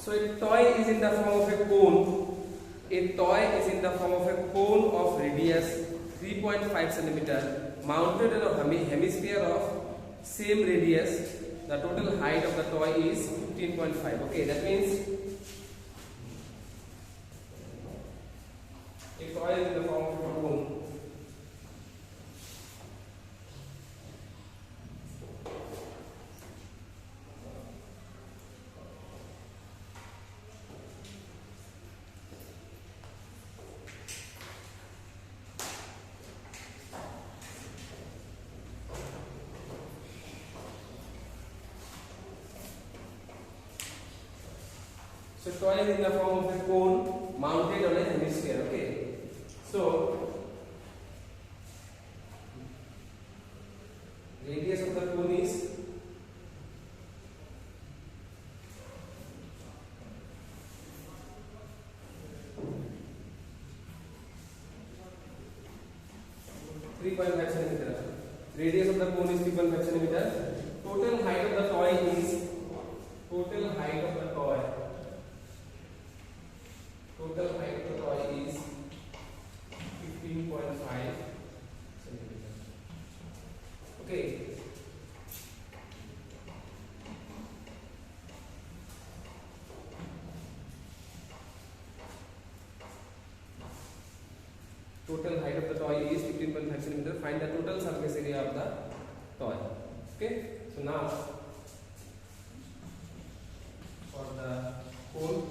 So a toy is in the form of a cone. A toy is in the form of a cone of radius 3.5 centimeter mounted on a hemisphere of same radius. The total height of the toy is 15.5. Okay, that means a toy is in the form of a cone. So toy is in the form of a cone mounted on a hemisphere. Okay. So radius of the cone is 3.5 centimeter. Radius of the cone is 3.5 centimeter. Total height of the toy is Total height of the toy is 15.5 centimeter. Okay. Total height of the toy is 15.5 centimeter. Find the total surface area of the toy. Okay. So now for the cone,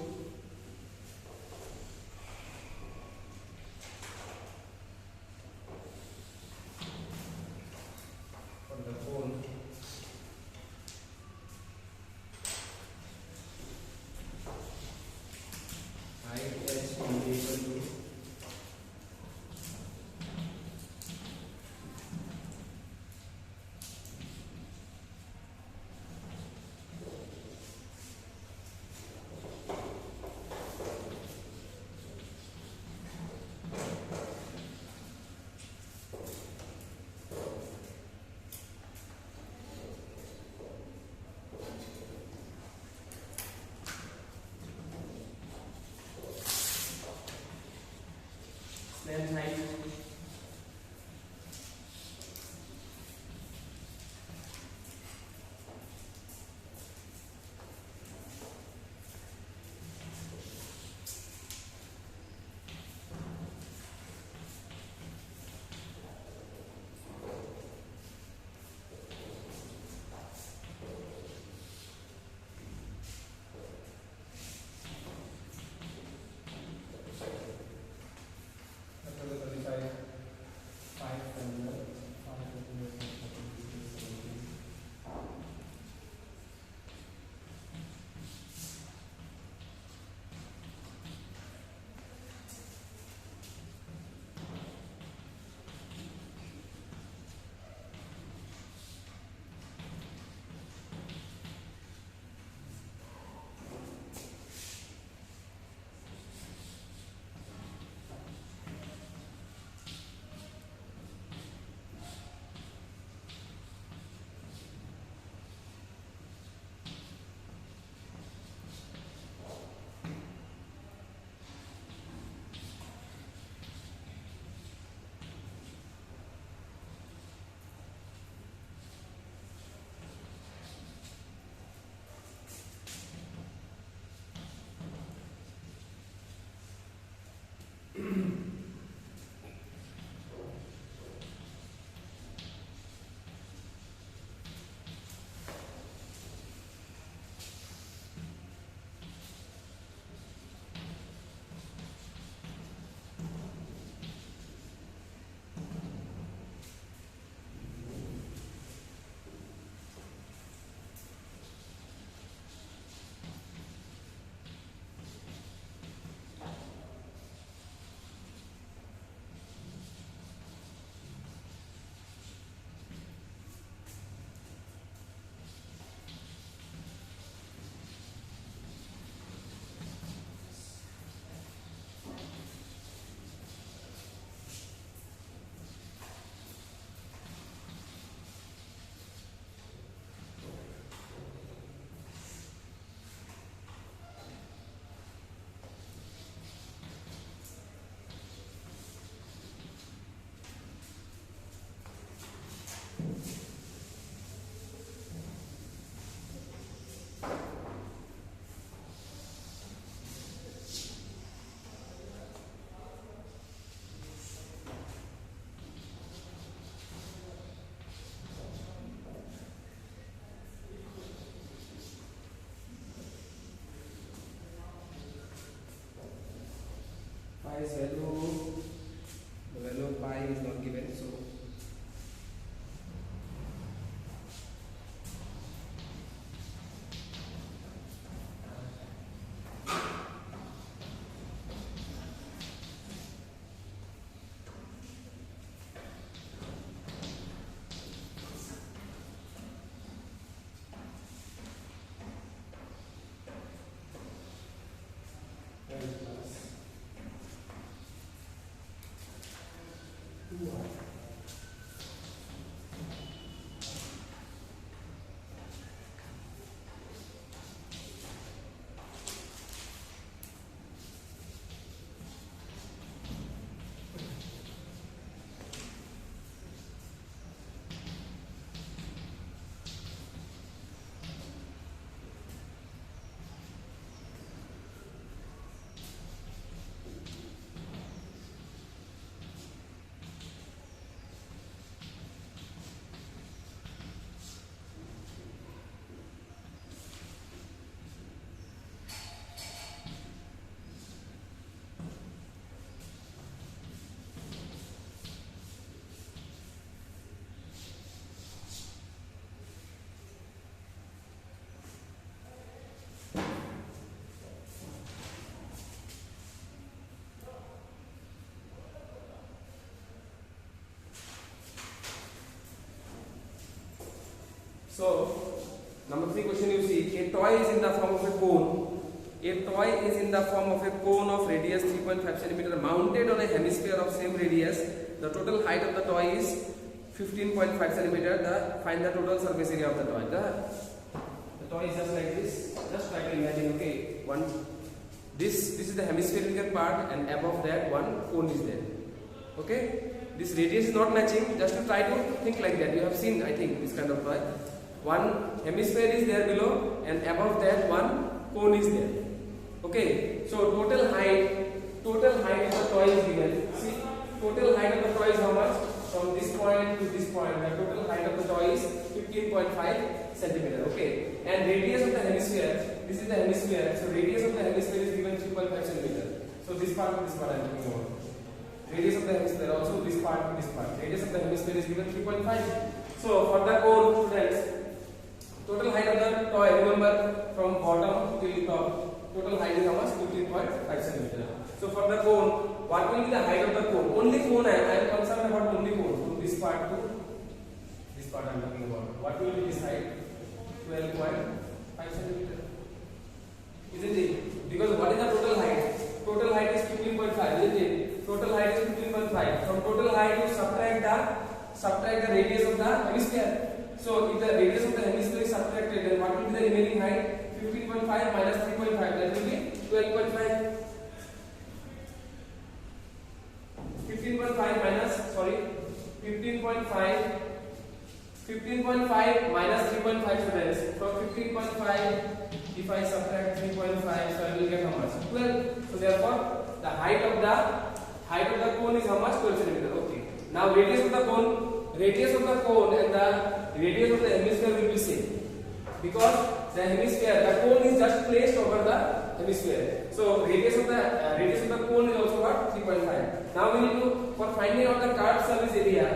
height h will be equal to length height Pi's value, the value of pi is not given, so number 3 question you see, a toy is in the form of a cone. A toy is in the form of a cone of radius 3.5 cm mounted on a hemisphere of same radius. The total height of the toy is 15.5 cm. Find the total surface area of the toy. The toy is just like this. Just try to imagine, okay, this is the hemispherical part, and above that one cone is there. Okay, this radius is not matching. Just to try to think like that. You have seen, I think, this kind of toy. One hemisphere is there below, and above that one cone is there. Okay, so total height of the toy is given. See, total height of the toy is how much? From this point to this point, the total height of the toy is 15.5 centimeter. Okay, and radius of the hemisphere, this is the hemisphere. So radius of the hemisphere is given 3.5 centimeter. So this part to this part I am talking about. Radius of the hemisphere, also this part to this part. Radius of the hemisphere is given 3.5. So for the cone, students, total height of the toy, remember, from bottom till top, total height is how much? 15.5 centimeter. So for the cone, what will be the height of the cone? Only cone, I am concerned about only cone. From this part to this part I am talking about. What will be this height? 12.5 centimeter. Isn't it? Because what is the total height? Total height is 15.5, isn't it? Total height is 15.5. From total height you subtract the radius of the hemisphere. So if the radius of the hemisphere is subtracted, then what will be the remaining height? 15.5 minus 3.5, that will be 12.5. 15.5 minus, sorry, 15.5 minus 3.5 students. From 15.5, if I subtract 3.5, so I will get how much? 12. So therefore, the height of the cone is how much? 12 centimeter. Okay. Now radius of the cone and the radius of the hemisphere will be same, because the cone is just placed over the hemisphere. So radius of the cone is also what? 3.5. Now we need to, for finding out the curved surface area,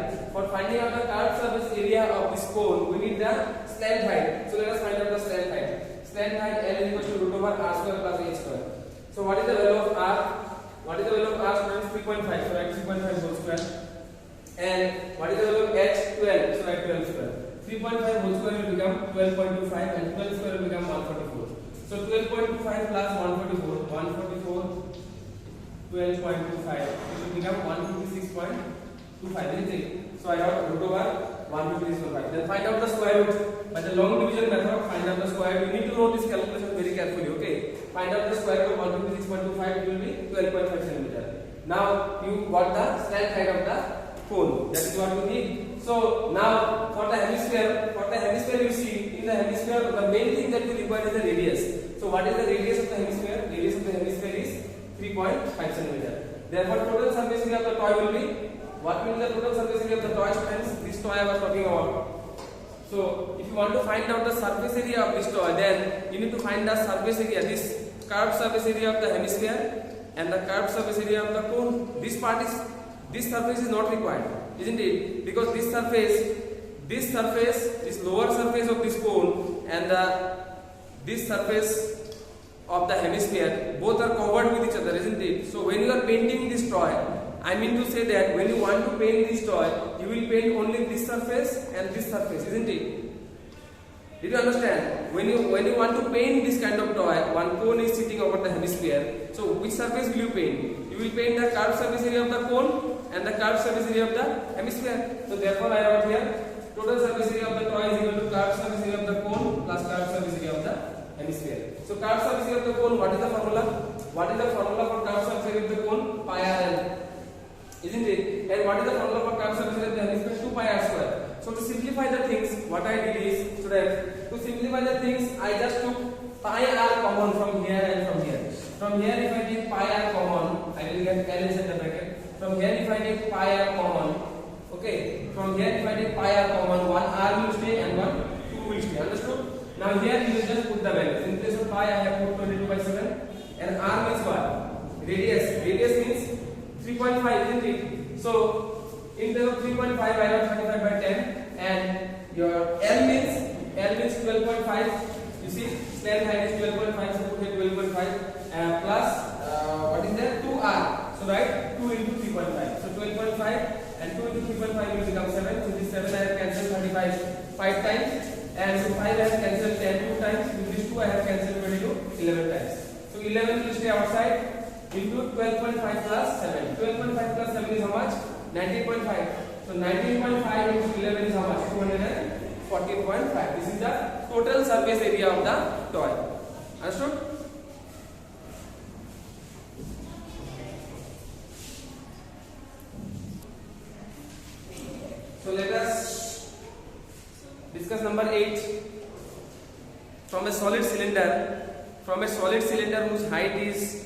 of this cone, we need the slant height. So let us find out the slant height. Slant height L is equal to root over r square plus h square. So what is the value of r? Students, 3.5. So write 3.5 whole square. And what is the value of h? 12. So write 12 square. 3.5 whole square will become 12.25, and 12 square will become 144. So 12.25 plus 144, 12.25, it will become 156.25, isn't it? So I have root over 156.5. Then find out the square root. By the long division method, find out the square root. You need to know this calculation very carefully, okay? Find out the square root of 156.25, it will be 12.5 centimeter. Now you got the slant height of the cone. That is what you need. So now for the hemisphere you see, in the hemisphere the main thing that you require is the radius. So what is the radius of the hemisphere? Radius of the hemisphere is 3.5 centimeter. Therefore total surface area of the toy will be, what will be the total surface area of the toy, friends? This toy I was talking about. So if you want to find out the surface area of this toy, then you need to find the surface area, this curved surface area of the hemisphere and the curved surface area of the cone. This surface is not required, isn't it? Because this lower surface of this cone and this surface of the hemisphere, both are covered with each other, isn't it? So when you are painting this toy, I mean to say that when you want to paint this toy, you will paint only this surface and this surface, isn't it? Did you understand? When you want to paint this kind of toy, one cone is sitting over the hemisphere. So which surface will you paint? You will paint the curved surface area of the cone and the curved surface area of the hemisphere. So therefore I wrote here total surface area of the toy is equal to curved surface area of the cone plus curved surface area of the hemisphere. So curved surface area of the cone, what is the formula? What is the formula for curved surface area of the cone? Pi r l, isn't it? And what is the formula for curved surface area of the hemisphere? 2 pi r square. So to simplify the things, what I did is, students, to simplify the things, I just took pi r common from here and from here. From here, if I take pi r common, I will get L inside the bracket. From here, if I take pi r common, okay. From here, if I take pi r common, one r will stay and one 2 will stay. Understood? Now here you will just put the values. In place of pi, I have put 22/7, and r means what? Radius. Radius means 3.5, isn't it? So in place of 3.5, I have 35/10, and your L means 12.5. You see, stand height is 12.5, so put here 12.5 plus what is that? 2r. So write 2 into 3.5. So 12.5 and 2 into 3.5 will become 7. So this 7 I have cancelled 35 5 times, and so 5 I have cancelled 10 2 times. With this 2 I have cancelled 22 11 times. So 11 will stay outside into 12.5 plus 7. 12.5 plus 7 is how much? 19.5. So 19.5 into 11 is how much? 214.5. This is the total surface area of the toy. Understood? So let us discuss number 8. From a solid cylinder whose height is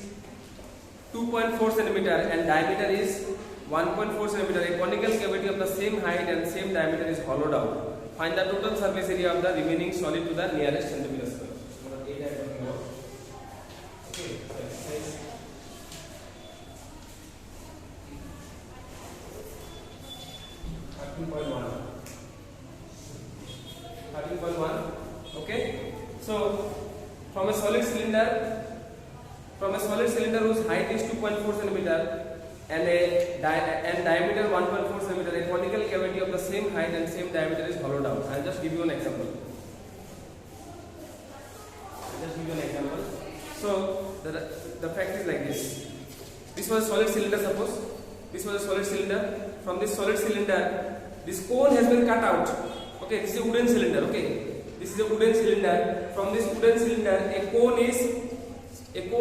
2.4 cm and diameter is 1.4 cm, a conical cavity of the same height and same diameter is hollowed out. Find the total surface area of the remaining solid to the nearest centimeter square. Number 8 I am talking about. Okay, so exercise 13.1. 13.1. Okay. So from a solid cylinder whose height is 2.4 cm and diameter 1.4 cm, a conical cavity of the same height and same diameter is hollowed out. I'll just give you an example. So the fact is like this. This was a solid cylinder, suppose. This was a solid cylinder. From this solid cylinder, this cone has been cut out. Okay, this is a wooden cylinder. Okay, this is a wooden cylinder. From this wooden cylinder, a cone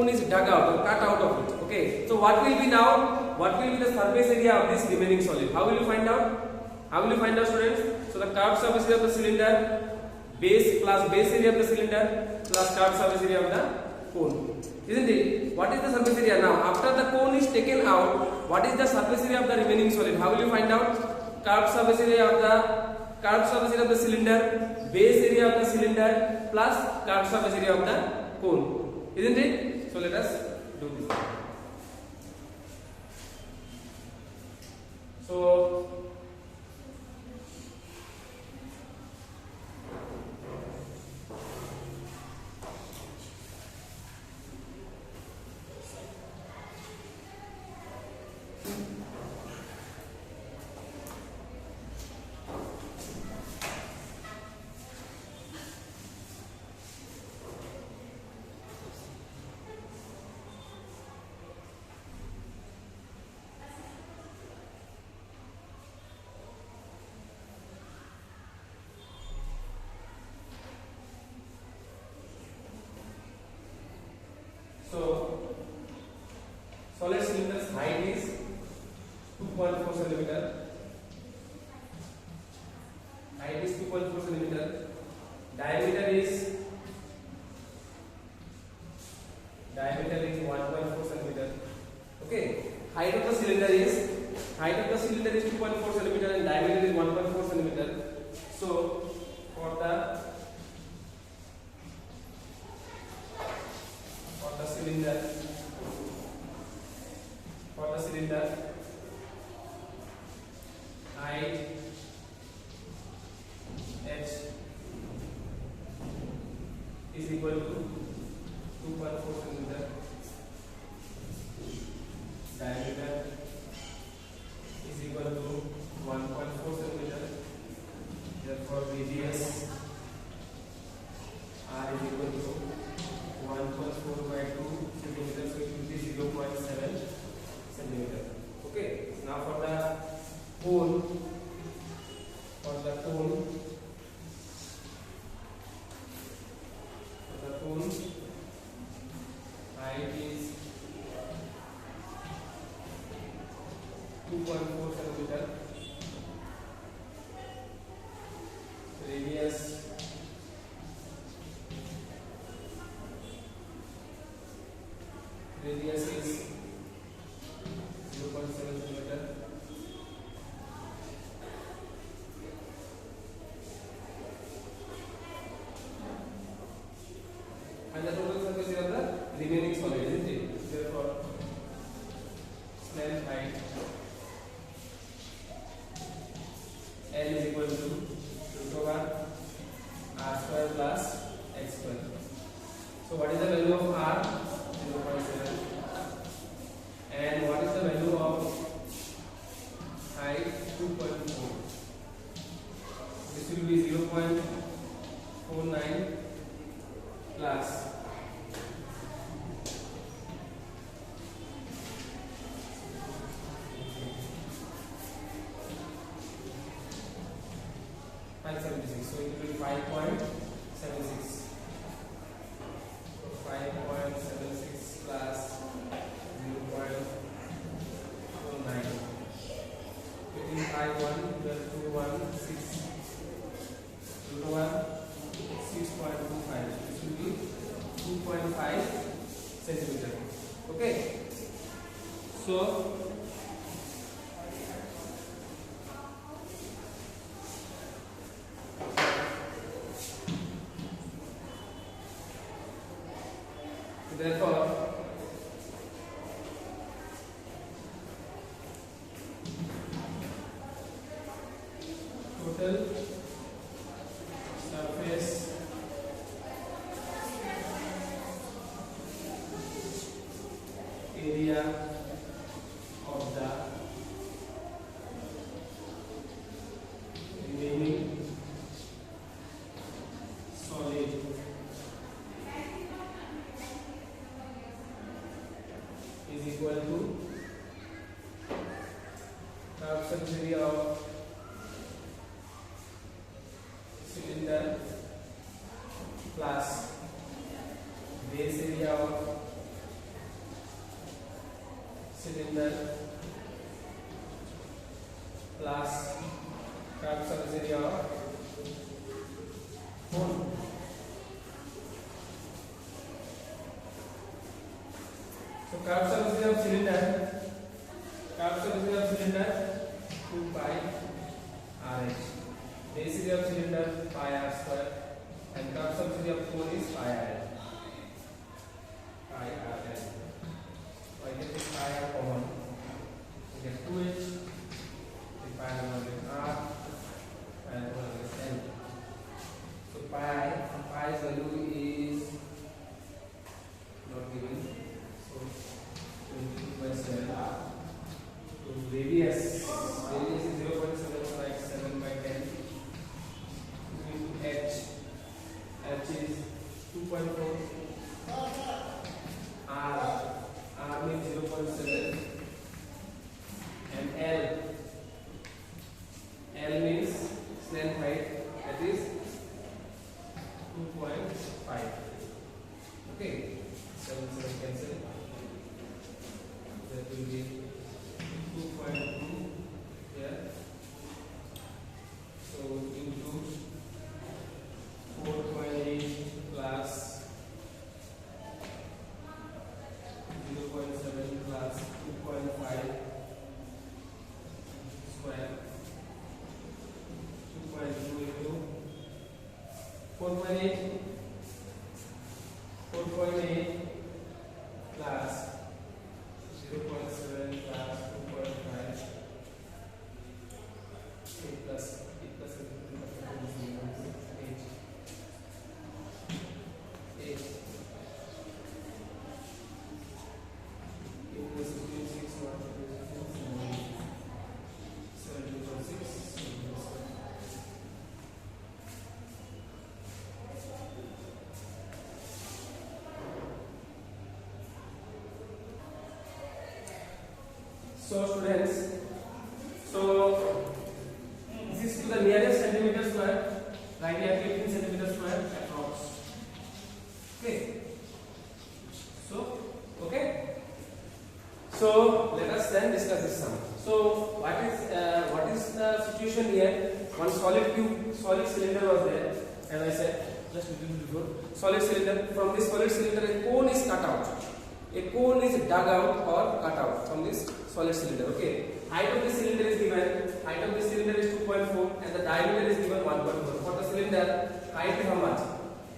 is dug out or cut out of it. Okay, so what will be now? What will be the surface area of this remaining solid? How will you find out? How will you find out, students? So the curved surface area of the cylinder, base plus base area of the cylinder plus curved surface area of the cone, isn't it? What is the surface area now? After the cone is taken out, what is the surface area of the remaining solid? How will you find out? Curved surface area of the cylinder, base area of the cylinder plus curved surface area of the cone, isn't it? So let us do this. So solid cylinder's height is 2.4 cm. Height is 2.4 cm. Diameter is 1.4 cm. Okay. Height of the cylinder is 2.4 cm and diameter is 1.4 cm. So for the cylinder, cylinder, height h is equal to 2.4 centimeter, diameter is equal to 1.4 centimeter, therefore radius r is equal to 1.4 by 2 centimeter, so it will be 0.7 centimeter. Okay, now for the cone, height is 2.4 centimeter, radius is 0.7 centimeter, and the total surface area of the remaining solid, isn't it? Therefore, Snell's height L is equal to √r square plus x square. So what is the value of r? 0.7. And what is the value of height? 2.4. This will be 0.49 plus 576. So it will be 5.76. So 5.76 plus 0.49. 5 1 12 2 1 6 √1 6.25. This will be 2.5 centimeter. Okay. So therefore total surface area of the remaining solid is equal to half surface area of cylinder plus base area of cylinder plus curved surface area of cone. So curved surface area of cylinder 2 pi RH. Base area of cylinder pi r square, and curved surface area of cone is pi r. I get this pi r common. We get 2h. The pi r is r, and 1 is n. So pi's value is not given. So 22/7 r. So radius is 0.757 by 10. H is 2.4 So students, so this is to the nearest centimeter square, right here 15 centimeter square approx. Okay. So let us then discuss this sum. So what is the situation here? One solid cylinder was there, as I said just a little before. Solid cylinder. From this solid cylinder, a cone is cut out. A cone is dug out or cut out from this solid cylinder. Okay. Height of this cylinder is given. Height of this cylinder is 2.4 and the diameter is given 1.4. For the cylinder, height is how much?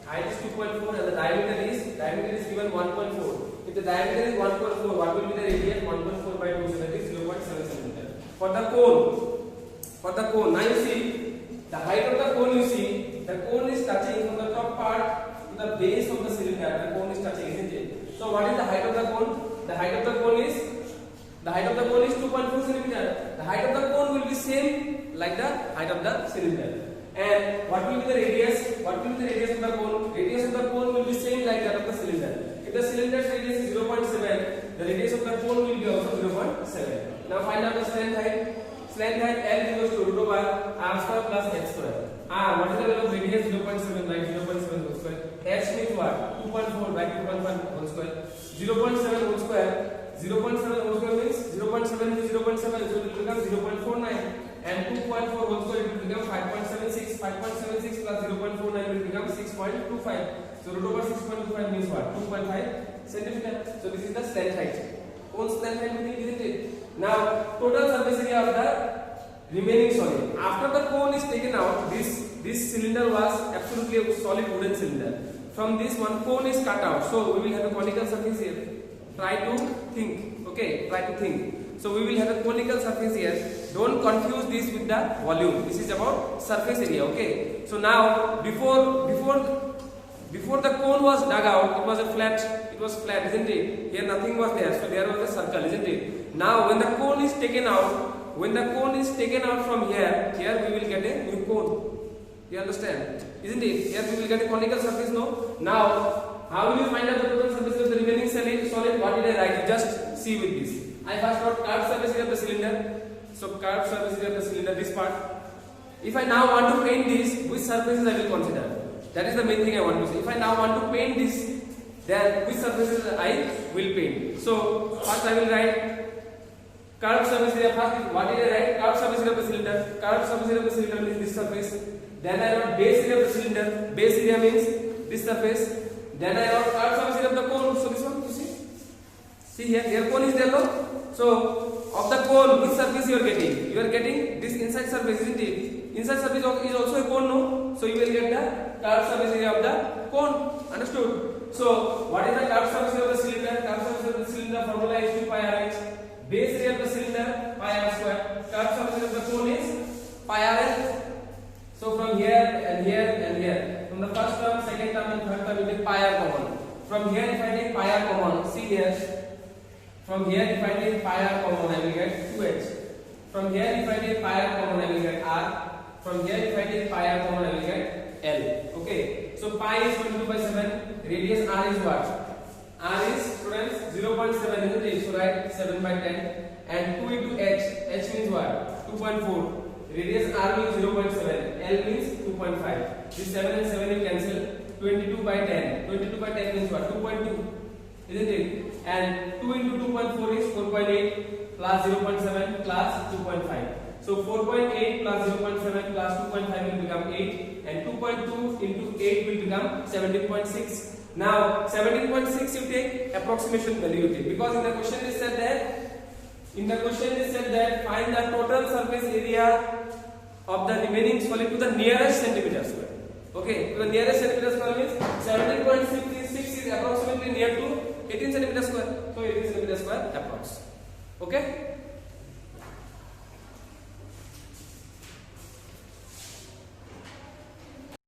Height is 2.4 and the diameter is given 1.4. If the diameter is 1.4, what will be the radius? 1.4 by 2, so that is 0.7 centimeter. For the cone, now you see the height of the cone. You see the cone is touching from the top part to the base of the cylinder. The cone is touching, isn't it? So what is the height of the cone? The height of the cone is 2.4 centimeter. The height of the cone will be same like the height of the cylinder. And what will be the radius? What will be the radius of the cone? Radius of the cone will be same like that of the cylinder. If the cylinder's radius is 0.7, the radius of the cone will be also 0.7. Now find out the slant height. Slant height L equals to root over r square plus h square. What is the value of radius? 0.7 by 0.7 whole square. H means what? 2.4 by 2.1 whole square. 0.7 whole square. 0.7 whole square means 0.7 into 0.7, so it will become 0.49. And 2.4 whole square, it will become 5.76. 5.76 plus 0.49 will become 6.25. So root over 6.25 means what? 2.5 centimeter. So this is the slant height. Cone's slant height, isn't it? Now total surface area of the remaining solid. After the cone is taken out, this cylinder was absolutely a solid wooden cylinder. From this one cone is cut out. So we will have a conical surface here. Try to think. Okay, try to think. So we will have a conical surface here. Don't confuse this with the volume. This is about surface area. Okay. So now before the cone was dug out, it was flat, isn't it? Here nothing was there, so there was a circle, isn't it? Now when the cone is taken out, from here we will get a new cone. You understand? Isn't it? Here we will get a conical surface, no? Now, how will you find out the total surface of the remaining solid? What did I write? You just see with this. I first wrote curved surface area of the cylinder. So curved surface area of the cylinder, this part. If I now want to paint this, which surfaces I will consider? That is the main thing I want to say. If I now want to paint this, then which surfaces I will paint? So first I will write curved surface area. First, what did I write? Curved surface area of the cylinder. Curved surface area of the cylinder means this surface. Then I wrote base area of the cylinder. Base area means this surface. Then I wrote curved surface area of the cone. So this one, you see? See here cone is there, no? So of the cone, which surface you are getting? You are getting this inside surface, isn't it? Inside surface is also a cone, no? So you will get the curved surface area of the cone. Understood? So what is the curved surface area of the cylinder? Curved surface area of the cylinder formula is 2 pi r h. Base area of the cylinder pi r square. Curved surface area of the cone is pi r h. So from here and here and here, from the first term, second term and third term, you take pi r common. From here if I take pi r common, see here. From here if I take pi r common, I will get 2h. From here if I take pi r common, I will get r. From here if I take pi r common, I will get L. Okay. So pi is 22 by 7. Radius r is what? R is, students, 0.7, isn't it? So write 7 by 10. And 2 into h. H means what? 2.4. Radius r means 0.7. L means 2.5. This 7 and 7 will cancel. 22 by 10. 22 by 10 means what? 2.2. Isn't it? And 2 into 2.4 is 4.8 plus 0.7 plus 2.5. So 4.8 plus 0.7 plus 2.5 will become 8, and 2.2 into 8 will become 17.6. Now 17.6 you take approximation value you take, because in the question is said that find the total surface area of the remaining solid to the nearest centimeter square. Okay, to the nearest centimeter square means 17.6 is approximately near to 18 centimeter square. So 18 centimeter square approx. Okay.